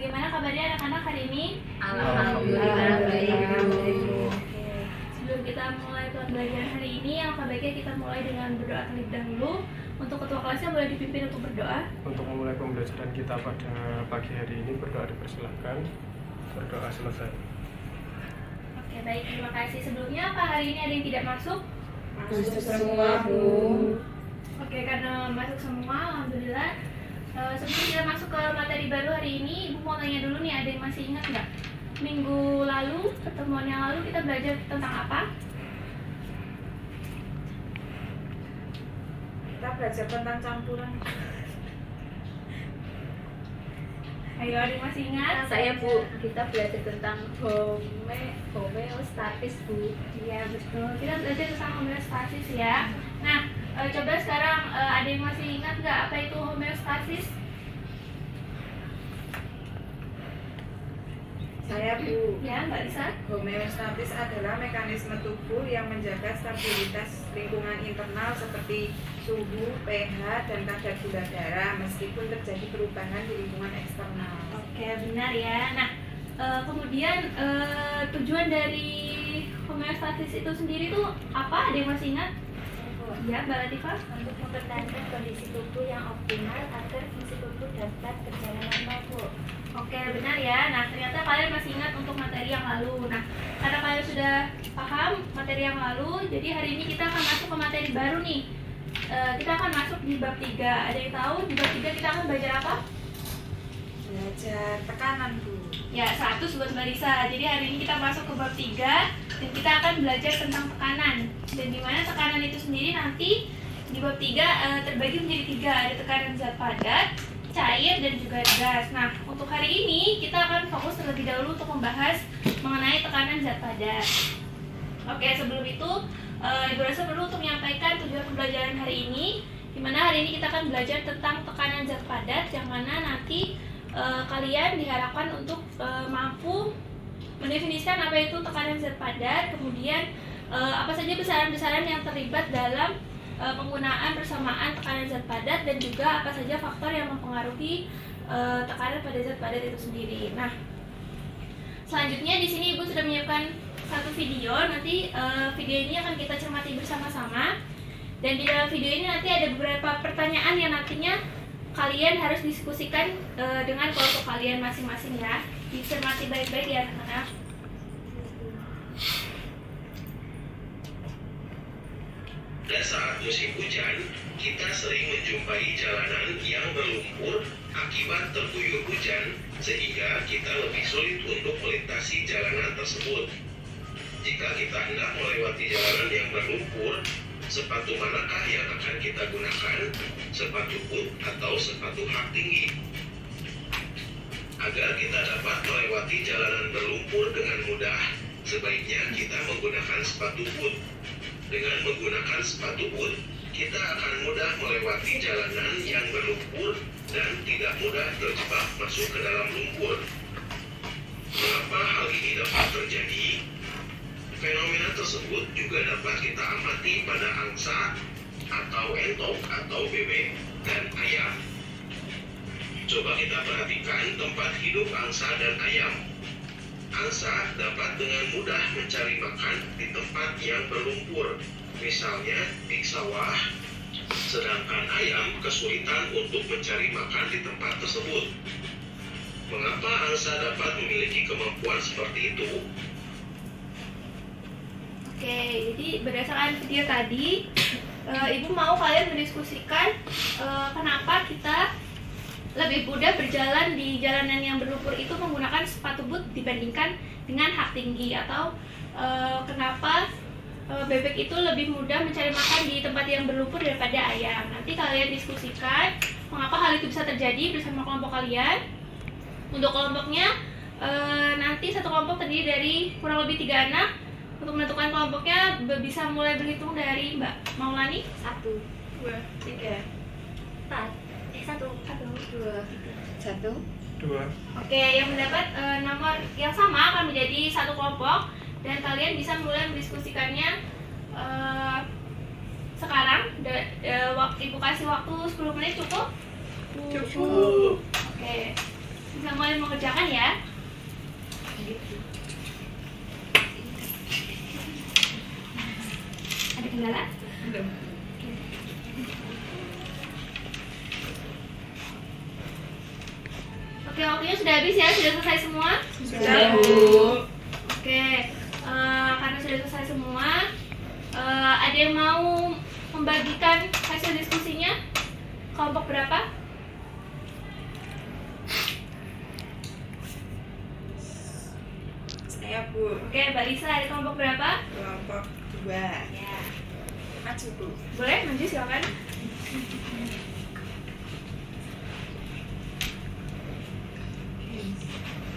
bagaimana kabarnya anak-anak hari ini? Alhamdulillah baik. Sebelum kita mulai pembelajaran hari ini, yang baiknya kita mulai dengan berdoa terlebih dahulu. Untuk ketua kelasnya boleh dipimpin untuk berdoa. Untuk memulai pembelajaran kita pada pagi hari ini, berdoa dipersilahkan. Berdoa selesai. Oke, baik, terima kasih. Sebelumnya, apa hari ini ada yang tidak masuk? Masuk semua, Bu. Oke, karena masuk semua, alhamdulillah. Sebelum kita masuk ke materi baru hari ini, Ibu mau tanya dulu nih, ada yang masih ingat nggak? Minggu lalu, pertemuan yang lalu kita belajar tentang apa? Kita belajar tentang campuran. Ayo, ada yang masih ingat? Saya Bu, kita belajar tentang homeostatis Bu. Iya, betul. Kita belajar tentang homeostasis ya. Nah, coba sekarang ada yang masih ingat nggak apa itu homeostasis? Saya Bu. Ya, Mbak Lisa. Homeostatis adalah mekanisme tubuh yang menjaga stabilitas lingkungan internal seperti suhu, pH, dan kadar gula darah meskipun terjadi perubahan di lingkungan eksternal. Oke, benar ya. Nah, kemudian tujuan dari homeostatis itu sendiri tuh apa? Ada yang masih ingat? Ya, Mbak Latifah. Untuk mempertahankan kondisi tubuh yang optimal agar fungsi tubuh dapat berjalan normal, Bu. Oke, benar ya. Nah, ternyata kalian masih ingat untuk materi yang lalu. Nah, karena kalian sudah paham materi yang lalu, jadi hari ini kita akan masuk ke materi baru nih. Kita akan masuk di bab 3. Ada yang tahu di bab 3 kita akan belajar apa? Belajar tekanan Bu. Ya, 100 buat Mbak Lisa. Jadi hari ini kita masuk ke bab 3 dan kita akan belajar tentang tekanan. Dan di mana tekanan itu sendiri nanti di bab 3 terbagi menjadi 3. Ada tekanan zat padat, cair, dan juga gas. Nah, untuk hari ini kita akan fokus terlebih dahulu untuk membahas mengenai tekanan zat padat. Oke, sebelum itu Ibu rasa perlu untuk menyampaikan tujuan pembelajaran hari ini, di mana hari ini kita akan belajar tentang tekanan zat padat, yang mana nanti kalian diharapkan untuk mampu mendefinisikan apa itu tekanan zat padat, kemudian apa saja besaran-besaran yang terlibat dalam penggunaan persamaan tekanan zat padat, dan juga apa saja faktor yang mempengaruhi tekanan pada zat padat itu sendiri. Nah, selanjutnya di sini Ibu sudah menyiapkan satu video. Nanti video ini akan kita cermati bersama-sama, dan di dalam video ini nanti ada beberapa pertanyaan yang nantinya kalian harus diskusikan dengan kelompok kalian masing-masing ya. Dicermati baik-baik ya anak-anak. Pada saat musim hujan, kita sering menjumpai jalanan yang berlumpur akibat terguyur hujan, sehingga kita lebih sulit untuk melintasi jalanan tersebut. Jika kita hendak melewati jalanan yang berlumpur, sepatu manakah yang akan kita gunakan? Sepatu boot atau sepatu hak tinggi? Agar kita dapat melewati jalanan berlumpur dengan mudah, sebaiknya kita menggunakan sepatu boot. Dengan menggunakan sepatu boot, kita akan mudah melewati jalanan yang berlumpur dan tidak mudah terjebak masuk ke dalam lumpur. Mengapa hal ini dapat terjadi? Fenomena tersebut juga dapat kita amati pada angsa atau entok atau bebek dan ayam. Coba kita perhatikan tempat hidup angsa dan ayam. Angsa dapat dengan mudah mencari makan di tempat yang berlumpur, misalnya di sawah, sedangkan ayam kesulitan untuk mencari makan di tempat tersebut. Mengapa angsa dapat memiliki kemampuan seperti itu? Oke, jadi berdasarkan video tadi, Ibu mau kalian mendiskusikan kenapa kita lebih mudah berjalan di jalanan yang berlumpur itu menggunakan sepatu boot dibandingkan dengan hak tinggi, atau kenapa bebek itu lebih mudah mencari makan di tempat yang berlumpur daripada ayam. Nanti kalian diskusikan mengapa hal itu bisa terjadi bersama kelompok kalian. Untuk kelompoknya nanti satu kelompok terdiri dari kurang lebih 3 anak. Untuk menentukan kelompoknya bisa mulai berhitung dari Mbak Maulani. 1, 2, 3, 4, 1, 2, 1. 2. Oke, yang mendapat nomor yang sama akan menjadi satu kelompok, dan kalian bisa mulai mendiskusikannya sekarang. Ibu kasih waktu 10 menit cukup? Cukup. Oke. Bisa mulai mengerjakan ya. Ada kendala? Oke, waktunya sudah habis ya, sudah selesai semua? Sudah, Bu. Oke, karena sudah selesai semua, ada yang mau membagikan hasil diskusinya? Kelompok berapa? Saya, Bu. Oke, Mbak Lisa, ada kelompok berapa? Kelompok 2. Ya. Maju, Bu. Boleh, maju silakan.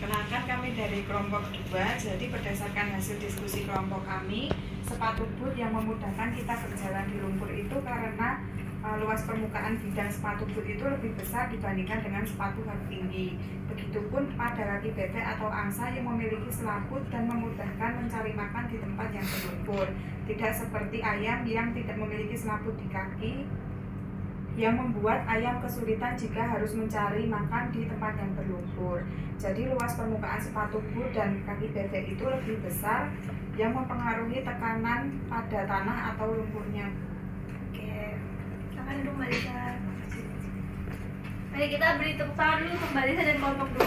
Kenalkan, kami dari kelompok 2. Jadi berdasarkan hasil diskusi kelompok kami, sepatu boot yang memudahkan kita berjalan di lumpur itu karena luas permukaan bidang sepatu boot itu lebih besar dibandingkan dengan sepatu hak tinggi. Begitupun pada kaki bebek atau angsa yang memiliki selaput dan memudahkan mencari makan di tempat yang berlumpur. Tidak seperti ayam yang tidak memiliki selaput di kaki, yang membuat ayam kesulitan jika harus mencari makan di tempat yang berlumpur. Jadi luas permukaan sepatu boot dan kaki bebek itu lebih besar, yang mempengaruhi tekanan pada tanah atau lumpurnya. Oke, silakan duduk Mbak Lisa. Mari kita beri tepuk tangan dulu untuk Mbak Lisa dan kelompok 2.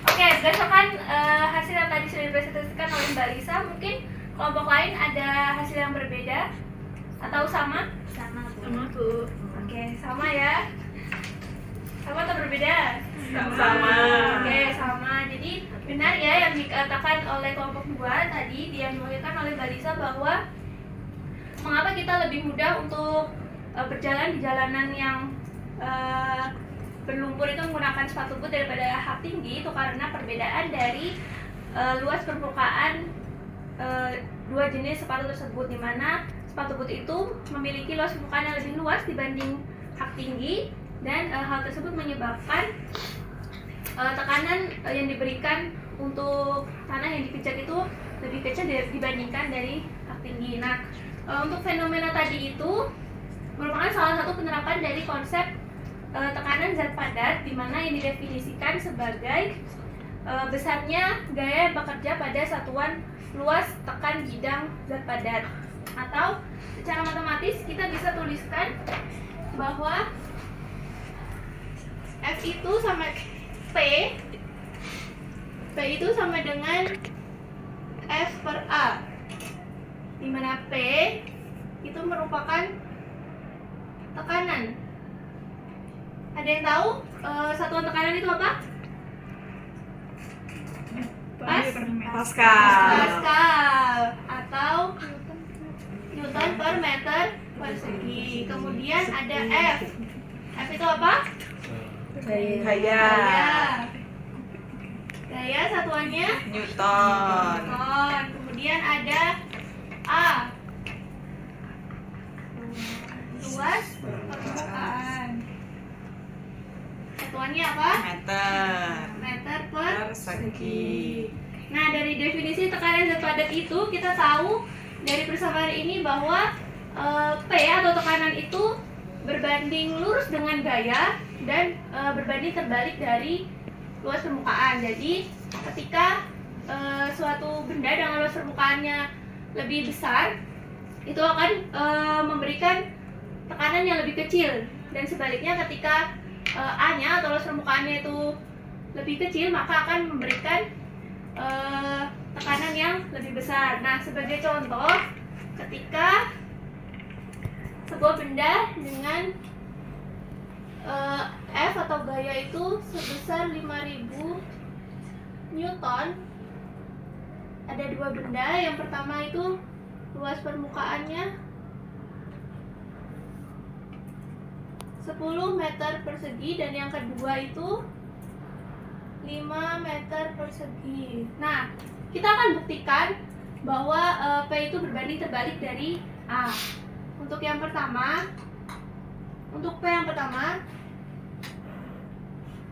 Oke, berdasarkan hasil yang tadi sudah dipresentasikan oleh Mbak Lisa, mungkin kelompok lain ada hasil yang berbeda atau sama? Sama, Bu. Sama, Bu. Oke, sama ya. Sama atau berbeda? Sama. Oke, sama. Jadi benar ya yang dikatakan oleh kelompok 2 tadi, yang diwakilkan oleh Mbak Lisa, bahwa mengapa kita lebih mudah untuk berjalan di jalanan yang berlumpur itu menggunakan sepatu boot daripada hak tinggi, itu karena perbedaan dari luas permukaan dua jenis sepatu tersebut, di mana sepatu boot itu memiliki luas permukaan yang lebih luas dibanding hak tinggi, dan hal tersebut menyebabkan tekanan yang diberikan untuk tanah yang dipijak itu lebih kecil dibandingkan dari hak tinggi. Nah, untuk fenomena tadi itu merupakan salah satu penerapan dari konsep tekanan zat padat, di mana yang didefinisikan sebagai besarnya gaya bekerja pada satuan luas tekan bidang zat padat. Atau secara matematis kita bisa tuliskan bahwa F itu sama P itu sama dengan F per A, di mana P itu merupakan tekanan. Ada yang tahu satuan tekanan itu apa? Pascal atau Newton per meter persegi. Kemudian ada F. F itu apa? Gaya. Gaya satuannya Newton. Newton. Kemudian ada A. Luas permukaan. Satuannya apa? Meter persegi. Nah, dari definisi tekanan zat padat itu kita tahu dari persamaan ini bahwa P atau tekanan itu berbanding lurus dengan gaya dan berbanding terbalik dari luas permukaan. Jadi ketika suatu benda dengan luas permukaannya lebih besar, itu akan memberikan tekanan yang lebih kecil, dan sebaliknya ketika A-nya atau luas permukaannya itu lebih kecil, maka akan memberikan tekanan yang lebih besar. Nah, sebagai contoh, ketika sebuah benda dengan F atau gaya itu sebesar 5000 Newton, ada dua benda. Yang pertama itu luas permukaannya 10 meter persegi, dan yang kedua itu 5 meter persegi. Nah, kita akan buktikan bahwa P itu berbanding terbalik dari A. Untuk yang pertama, untuk P yang pertama,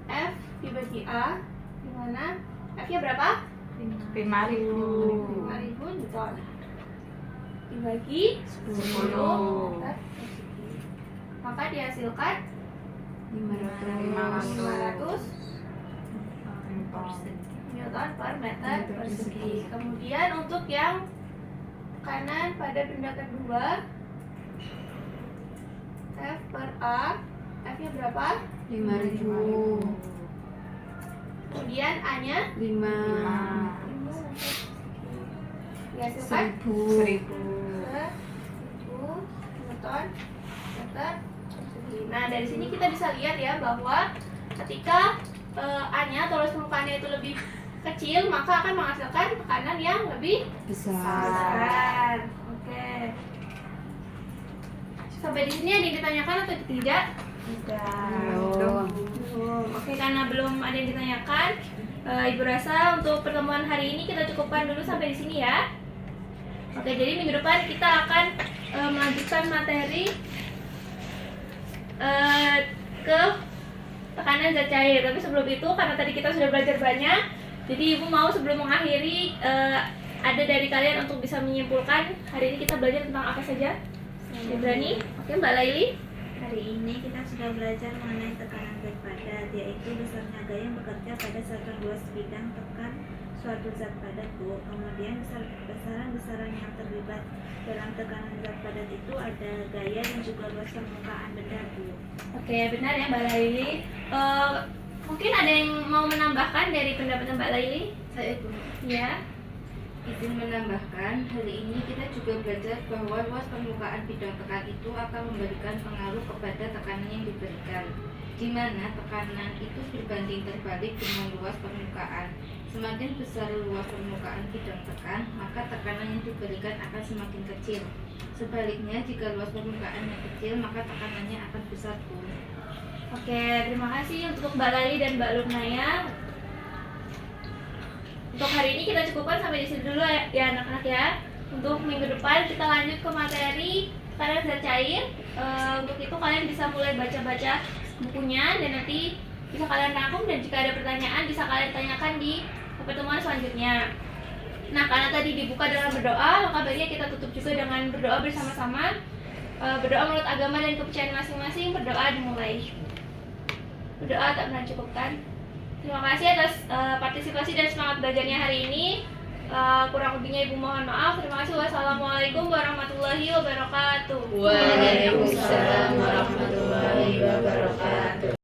F dibagi A, di mana F-nya berapa? 5.000 Newton. Dibagi 10 meter persegi. Maka dihasilkan 500 Newton per meter persegi. Kemudian untuk yang tekanan pada benda kedua, F per A, F-nya berapa? 5.000. Kemudian A-nya 5. dihasilkan 1.000. Newton meter persegi. Nah, dari sini kita bisa lihat ya bahwa ketika A-nya atau luas permukaannya itu lebih kecil, maka akan menghasilkan tekanan yang lebih besar. Oke. Sampai di sini ada yang ditanyakan atau tidak? Belum. Oke, karena belum ada yang ditanyakan, Ibu rasa untuk pertemuan hari ini kita cukupkan dulu sampai di sini ya. Oke, jadi minggu depan kita akan melanjutkan materi ke tekanan zat cair. Tapi sebelum itu, karena tadi kita sudah belajar banyak, jadi Ibu mau sebelum mengakhiri ada dari kalian untuk bisa menyimpulkan hari ini kita belajar tentang apa saja? Berani? Oke, Mbak Laili. Hari ini kita sudah belajar mengenai tekanan zat padat, yaitu besarnya gaya yang bekerja pada satuan luas bidang tekan suatu zat padat, Bu. Kemudian besaran-besaran yang terlibat dalam tekanan zat padat itu ada gaya dan juga luas permukaan benda, Bu. Oke, benar ya Mbak Laili. Mungkin ada yang mau menambahkan dari pendapat Mbak Laili? Saya itu Ya. izin menambahkan, hari ini kita juga belajar bahwa luas permukaan bidang tekan itu akan memberikan pengaruh kepada tekanan yang diberikan, di mana tekanan itu berbanding terbalik dengan luas permukaan. Semakin besar luas permukaan bidang tekan, maka tekanan yang diberikan akan semakin kecil. Sebaliknya, jika luas permukaannya kecil, maka tekanannya akan besar, Bu. Oke, terima kasih untuk Mbak Laili dan Mbak Lurnaya. Untuk hari ini kita cukupkan sampai di sini dulu ya anak-anak ya. Untuk minggu depan kita lanjut ke materi tekanan zat cair. Untuk itu kalian bisa mulai baca-baca bukunya dan nanti bisa kalian rangkum, dan jika ada pertanyaan bisa kalian tanyakan di pertemuan selanjutnya. Nah, karena tadi dibuka dengan berdoa, maka baiknya kita tutup juga dengan berdoa bersama-sama. Berdoa menurut agama dan kepercayaan masing-masing. Berdoa dimulai. Berdoa tak pernah cukupkan. Terima kasih atas partisipasi dan semangat belajarnya hari ini. Kurang lebihnya Ibu mohon maaf. Terima kasih. Wassalamualaikum warahmatullahi wabarakatuh. Waalaikumsalam warahmatullahi wabarakatuh.